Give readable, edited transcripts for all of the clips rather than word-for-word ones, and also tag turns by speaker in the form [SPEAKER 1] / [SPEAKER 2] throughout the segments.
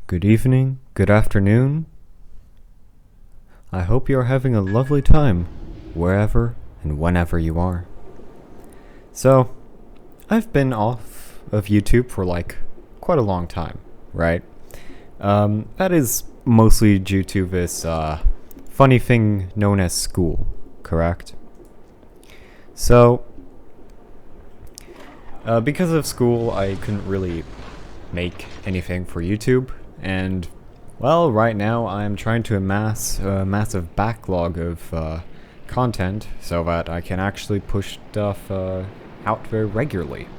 [SPEAKER 1] Good evening, good afternoon. I hope you're having a lovely time, wherever and whenever you are. So, I've been off of YouTube for quite a long time, right? That is mostly due to this funny thing known as school, correct? So, because of school, I couldn't really make anything for YouTube, and well, right now I'm trying to amass a massive backlog of content so that I can actually push stuff out very regularly.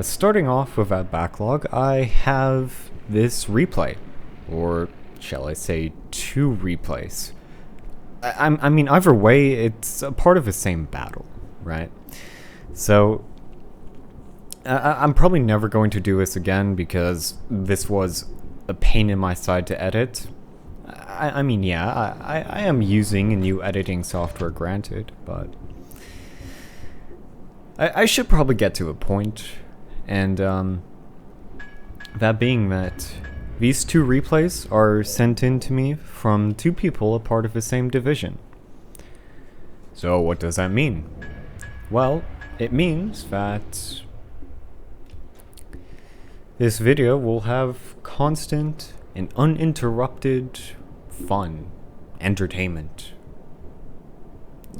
[SPEAKER 1] Starting off with that backlog, I have this replay, or shall I say two replays. I mean, either way, it's a part of the same battle, right? So, I'm probably never going to do this again because this was a pain in my side to edit. I mean, yeah, I am using a new editing software, granted, but I should probably get to a point, and that being that these two replays are sent in to me from two people a part of the same division. So what does that mean? Well, it means that this video will have constant and uninterrupted fun, entertainment.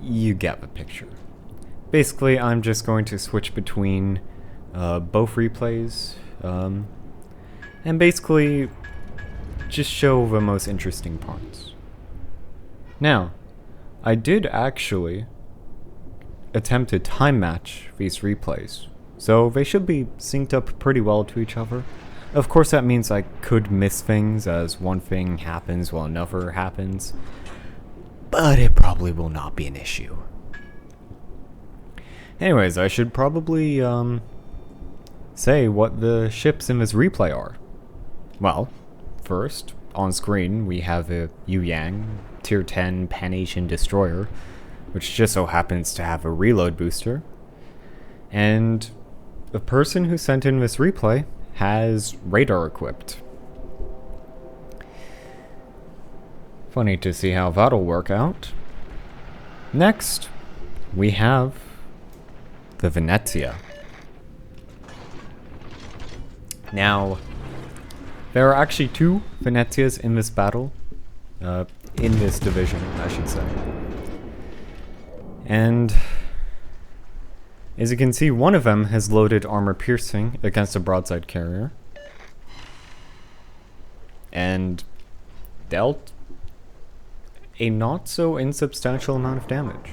[SPEAKER 1] You get the picture. Basically, I'm just going to switch between both replays, and basically just show the most interesting parts. Now, I did actually attempt to time match these replays, so they should be synced up pretty well to each other. Of course, that means I could miss things as one thing happens while another happens, but it probably will not be an issue. Anyways, I should probably say what the ships in this replay are. Well, first, on screen, we have a Yu Yang Tier 10 Pan-Asian destroyer, which just so happens to have a reload booster. And the person who sent in this replay has radar equipped. Funny to see how that'll work out. Next, we have the Venezia. Now, there are actually two Venezias in this battle, in this division, I should say. And as you can see, one of them has loaded armor piercing against a broadside carrier and dealt a not so insubstantial amount of damage.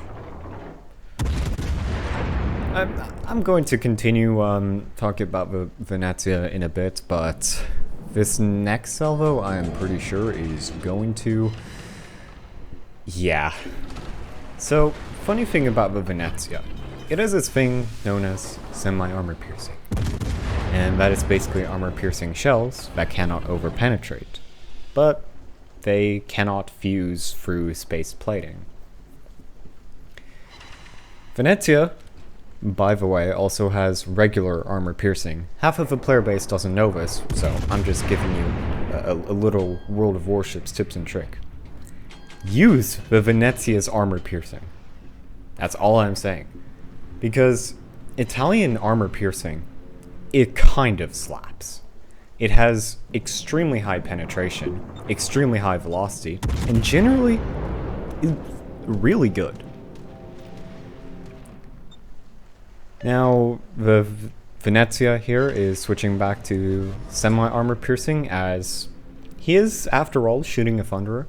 [SPEAKER 1] I'm going to continue talking about the Venezia in a bit, but this next salvo I am pretty sure is going to... yeah. So, funny thing about the Venezia. It has this thing known as semi-armor piercing. And that is basically armor-piercing shells that cannot over-penetrate. But they cannot fuse through space plating. Venezia, by the way, also has regular armor piercing. Half of the player base doesn't know this, so I'm just giving you a little World of Warships tips and trick. Use the Venezia's armor piercing. That's all I'm saying. Because Italian armor piercing, it kind of slaps. It has extremely high penetration, extremely high velocity, and generally is really good. Now, the Venezia here is switching back to semi-armor piercing, as he is, after all, shooting a Thunderer.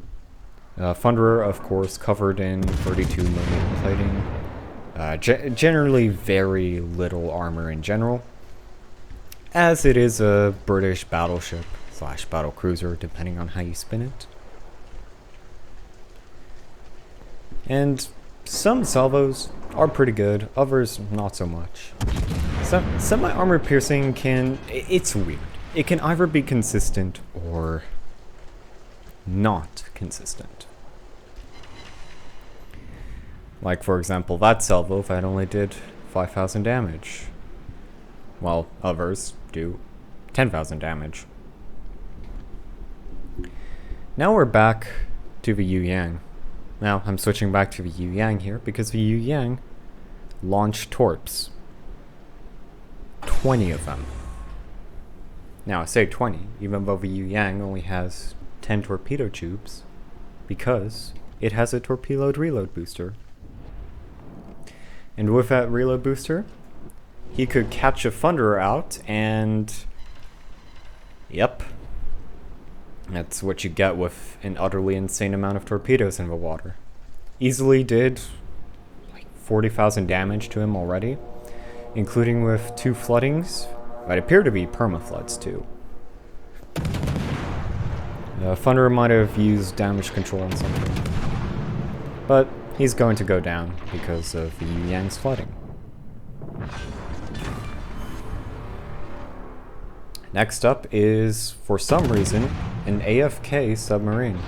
[SPEAKER 1] Thunderer, of course, covered in 32mm plating. Generally very little armor in general, as it is a British battleship / battle cruiser, depending on how you spin it. And some salvos are pretty good, others not so much. Semi-armor piercing it's weird. It can either be consistent or not consistent. Like, for example, that salvo that only did 5,000 damage, while others do 10,000 damage. Now we're back to the Yu Yang. Now I'm switching back to the Yu Yang here because the Yu Yang launched torps. 20 of them. Now I say 20, even though the Yu Yang only has 10 torpedo tubes, because it has a torpedoed reload booster. And with that reload booster, he could catch a Thunderer out and... Yep. That's what you get with an utterly insane amount of torpedoes in the water. Easily did like 40,000 damage to him already, including with 2 floodings that appear to be permafloods too. Thunderer might have used damage control on something, but he's going to go down because of the Yu Yang's flooding. Next up is, for some reason, an AFK submarine.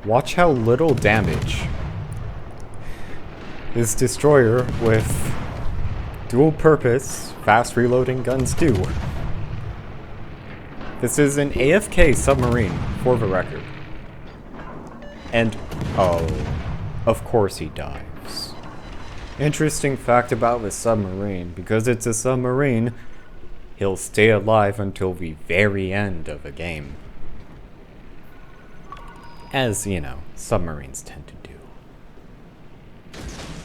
[SPEAKER 1] Watch how little damage this destroyer with dual-purpose fast reloading guns do. This is an AFK submarine, for the record. And, oh, of course he dives. Interesting fact about the submarine, because it's a submarine, he'll stay alive until the very end of the game. As, you know, submarines tend to do.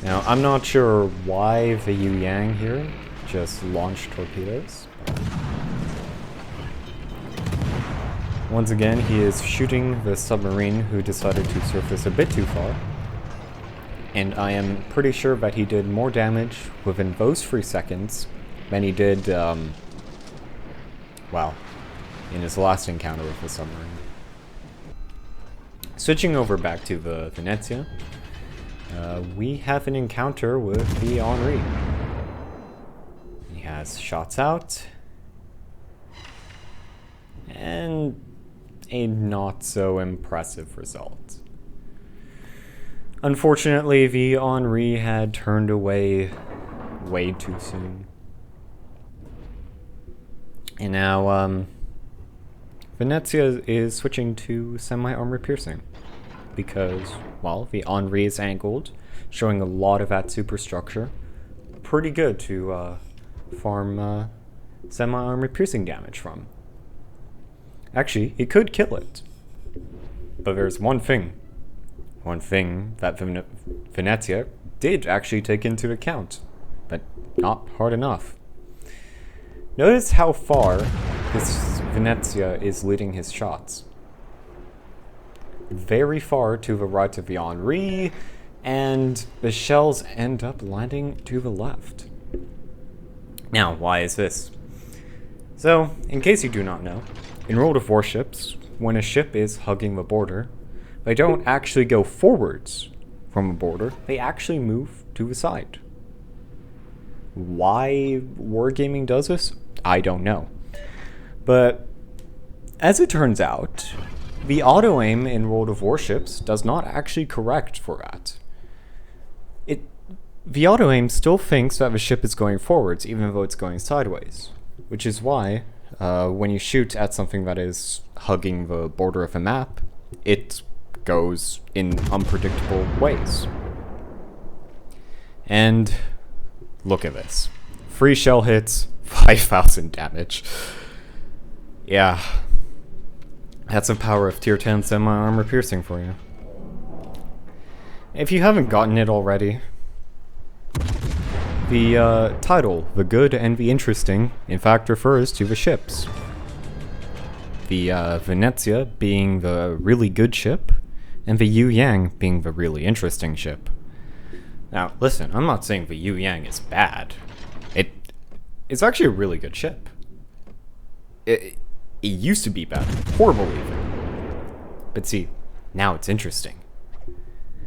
[SPEAKER 1] Now, I'm not sure why the Yu Yang here just launched torpedoes. Once again, he is shooting the submarine who decided to surface a bit too far. And I am pretty sure that he did more damage within those 3 seconds than he did, well, in his last encounter with the submarine. Switching over back to the Venezia, we have an encounter with the Henri. He has shots out, and a not so impressive result. Unfortunately, the Henri had turned away way too soon. And now, Venezia is switching to semi-armor piercing. Because, well, the Henri is angled, showing a lot of that superstructure. Pretty good to farm semi-armor piercing damage from. Actually, he could kill it. But there's one thing that Venezia did actually take into account, but not hard enough. Notice how far this Venezia is leading his shots. Very far to the right of the Henri, and the shells end up landing to the left. Now, why is this? So, in case you do not know, in World of Warships, when a ship is hugging the border, they don't actually go forwards from a border, they actually move to the side. Why Wargaming does this? I don't know. But as it turns out, the auto-aim in World of Warships does not actually correct for that. The auto-aim still thinks that the ship is going forwards, even though it's going sideways. Which is why, when you shoot at something that is hugging the border of a map, it goes in unpredictable ways. And look at this. 3 shell hits, 5,000 damage. Yeah. That's the power of tier 10 semi-armor piercing for you. If you haven't gotten it already, the title, The Good and the Interesting, in fact refers to the ships. The Venezia being the really good ship, and the Yu Yang being the really interesting ship. Now, listen, I'm not saying the Yu Yang is bad. It's actually a really good ship. It used to be bad. Horrible even. But see, now it's interesting.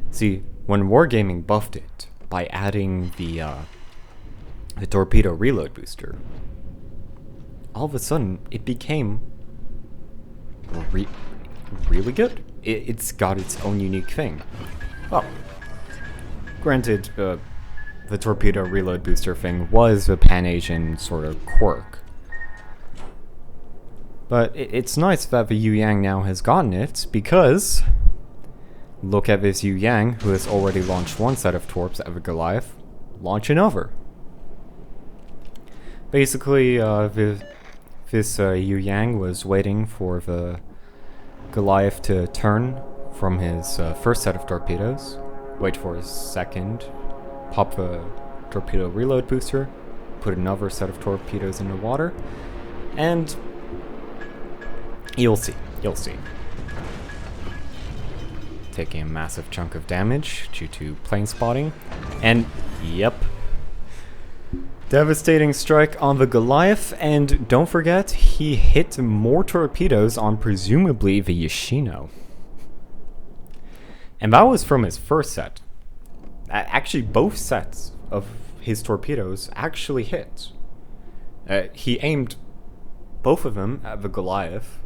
[SPEAKER 1] See, when Wargaming buffed it by adding the torpedo reload booster, all of a sudden it became really good. It's got its own unique thing. Well, granted, the torpedo reload booster thing was a Pan-Asian sort of quirk. But it's nice that the Yu Yang now has gotten it, because look at this Yu Yang, who has already launched one set of torps at the Goliath. Launch another. Basically, this Yu Yang was waiting for the Goliath to turn from his first set of torpedoes, wait for his second, pop the torpedo reload booster, put another set of torpedoes in the water, and you'll see. Taking a massive chunk of damage due to plane spotting, and yep. Devastating strike on the Goliath, and don't forget, he hit more torpedoes on presumably the Yoshino. And that was from his first set. Actually, both sets of his torpedoes actually hit. He aimed both of them at the Goliath,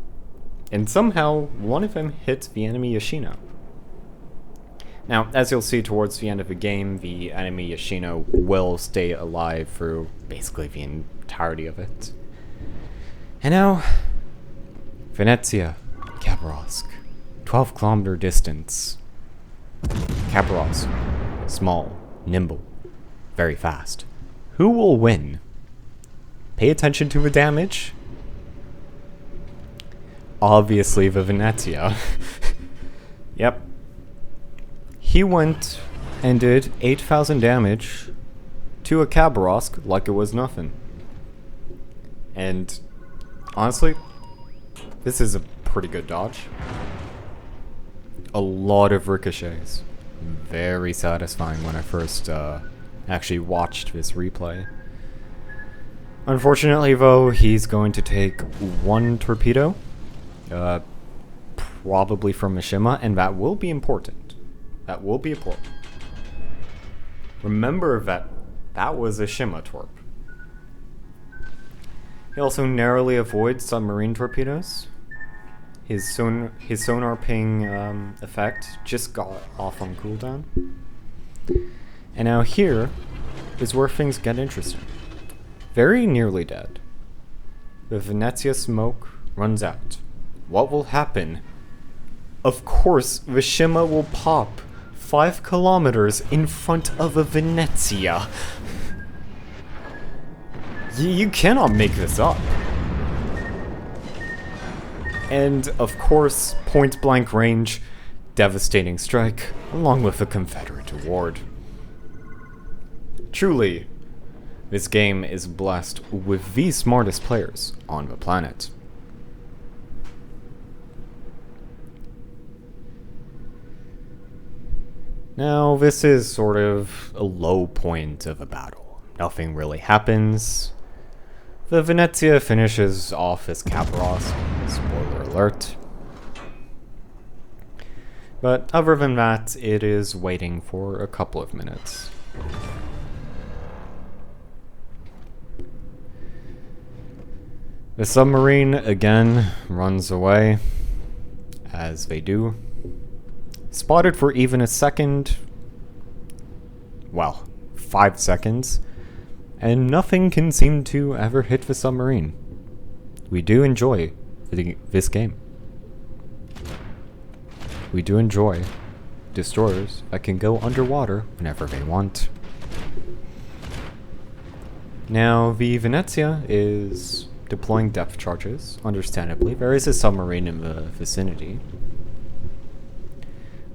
[SPEAKER 1] and somehow one of them hit the enemy Yoshino. Now, as you'll see towards the end of the game, the enemy Yoshino will stay alive through basically the entirety of it. And now, Venezia, Khabarovsk, 12-kilometer distance. Khabarovsk, small, nimble, very fast. Who will win? Pay attention to the damage. Obviously the Venezia. Yep. He went and did 8,000 damage to a Khabarovsk like it was nothing. And honestly, this is a pretty good dodge. A lot of ricochets. Very satisfying when I first actually watched this replay. Unfortunately though, he's going to take one torpedo, probably from Mishima, and that will be important. That will be important. Remember that was a Shima torp. He also narrowly avoids submarine torpedoes. His sonar ping effect just got off on cooldown. And now here is where things get interesting. Very nearly dead. The Venezia smoke runs out. What will happen? Of course, the Shima will pop 5 kilometers in front of a Venezia. You cannot make this up. And, of course, point-blank range, devastating strike, along with a Confederate award. Truly, this game is blessed with the smartest players on the planet. Now, this is sort of a low point of a battle. Nothing really happens. The Venezia finishes off as Khabarovsk, spoiler alert. But other than that, it is waiting for a couple of minutes. The submarine again runs away, as they do. Spotted for even a second, well, 5 seconds, and nothing can seem to ever hit the submarine. We do enjoy this game. We do enjoy destroyers that can go underwater whenever they want. Now, the Venezia is deploying depth charges, understandably. There is a submarine in the vicinity.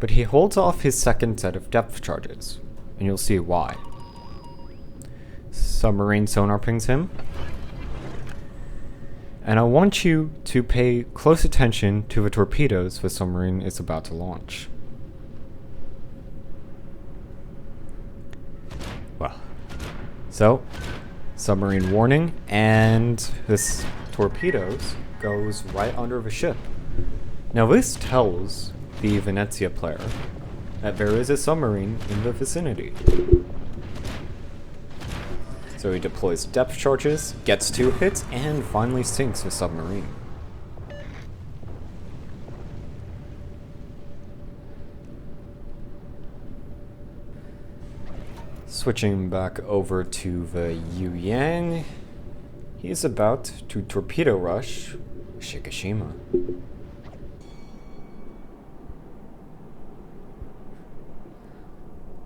[SPEAKER 1] But he holds off his second set of depth charges, and you'll see why. Submarine sonar pings him. And I want you to pay close attention to the torpedoes the submarine is about to launch. Well, so, submarine warning, and this torpedoes goes right under the ship. Now this tells the Venezia player that there is a submarine in the vicinity. So he deploys depth charges, gets 2 hits, and finally sinks the submarine. Switching back over to the Yu Yang, he is about to torpedo rush Shikishima.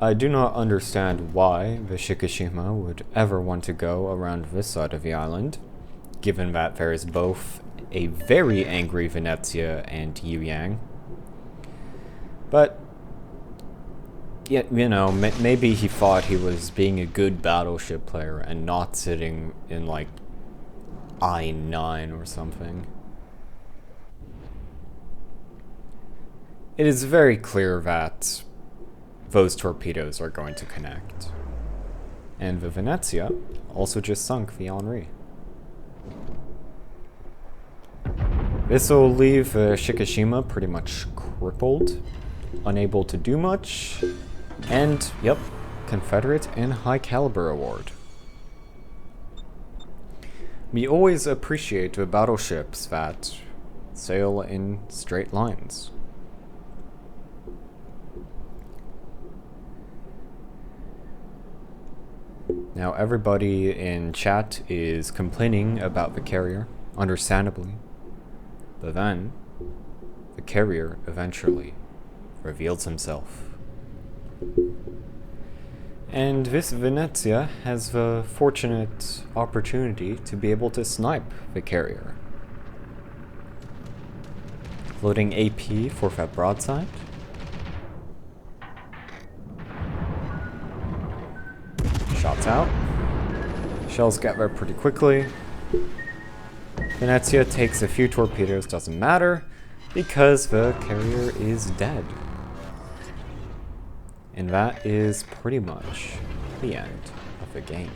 [SPEAKER 1] I do not understand why the Shikishima would ever want to go around this side of the island, given that there is both a very angry Venezia and Yu Yang. But, yet, you know, maybe he thought he was being a good battleship player and not sitting in, like, I-9 or something. It is very clear that those torpedoes are going to connect. And the Venezia also just sunk the Henri. This will leave the Shikishima pretty much crippled, unable to do much, and, yep, Confederate and High Caliber Award. We always appreciate the battleships that sail in straight lines. Now everybody in chat is complaining about the carrier, understandably. But then, the carrier eventually reveals himself. And this Venezia has the fortunate opportunity to be able to snipe the carrier. Loading AP for that broadside. Shots out. Shells get there pretty quickly. Venezia takes a few torpedoes, doesn't matter, because the carrier is dead. And that is pretty much the end of the game.